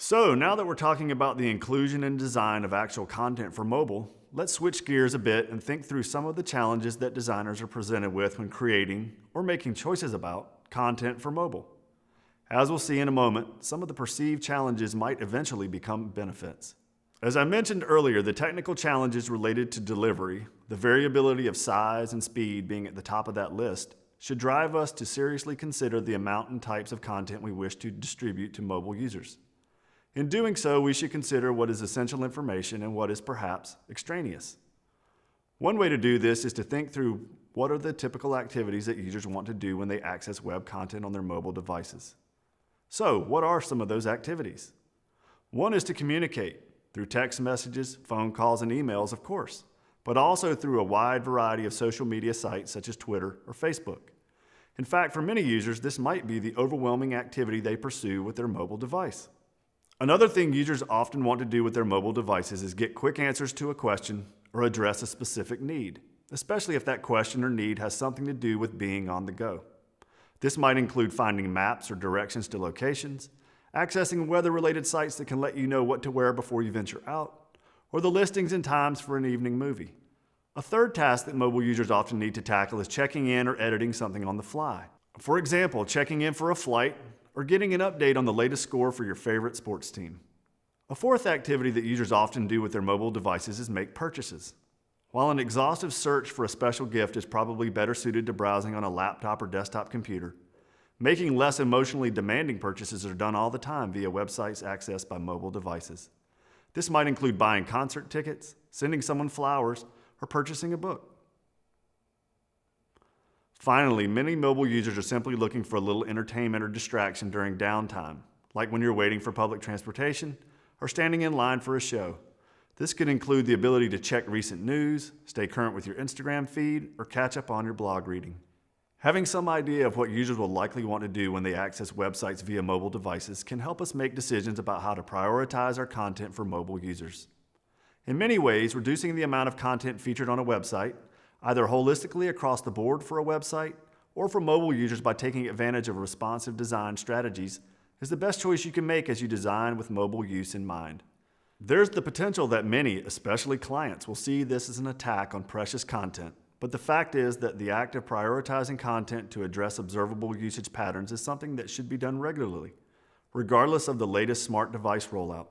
So now that we're talking about the inclusion and design of actual content for mobile, let's switch gears a bit and think through some of the challenges that designers are presented with when creating or making choices about content for mobile. As we'll see in a moment, some of the perceived challenges might eventually become benefits. As I mentioned earlier, the technical challenges related to delivery, the variability of size and speed being at the top of that list, should drive us to seriously consider the amount and types of content we wish to distribute to mobile users. In doing so, we should consider what is essential information and what is perhaps extraneous. One way to do this is to think through what are the typical activities that users want to do when they access web content on their mobile devices. So, what are some of those activities? One is to communicate through text messages, phone calls, and emails, of course, but also through a wide variety of social media sites such as Twitter or Facebook. In fact, for many users, this might be the overwhelming activity they pursue with their mobile device. Another thing users often want to do with their mobile devices is get quick answers to a question or address a specific need, especially if that question or need has something to do with being on the go. This might include finding maps or directions to locations, accessing weather-related sites that can let you know what to wear before you venture out, or the listings and times for an evening movie. A third task that mobile users often need to tackle is checking in or editing something on the fly. For example, checking in for a flight or getting an update on the latest score for your favorite sports team. A fourth activity that users often do with their mobile devices is make purchases. While an exhaustive search for a special gift is probably better suited to browsing on a laptop or desktop computer, making less emotionally demanding purchases are done all the time via websites accessed by mobile devices. This might include buying concert tickets, sending someone flowers, or purchasing a book. Finally, many mobile users are simply looking for a little entertainment or distraction during downtime, like when you're waiting for public transportation or standing in line for a show. This could include the ability to check recent news, stay current with your Instagram feed, or catch up on your blog reading. Having some idea of what users will likely want to do when they access websites via mobile devices can help us make decisions about how to prioritize our content for mobile users. In many ways, reducing the amount of content featured on a website, either holistically across the board for a website or for mobile users by taking advantage of responsive design strategies, is the best choice you can make as you design with mobile use in mind. There's the potential that many, especially clients, will see this as an attack on precious content, but the fact is that the act of prioritizing content to address observable usage patterns is something that should be done regularly, regardless of the latest smart device rollout.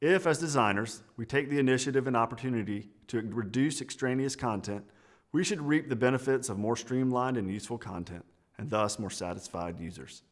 If, as designers, we take the initiative and opportunity to reduce extraneous content, we should reap the benefits of more streamlined and useful content, and thus more satisfied users.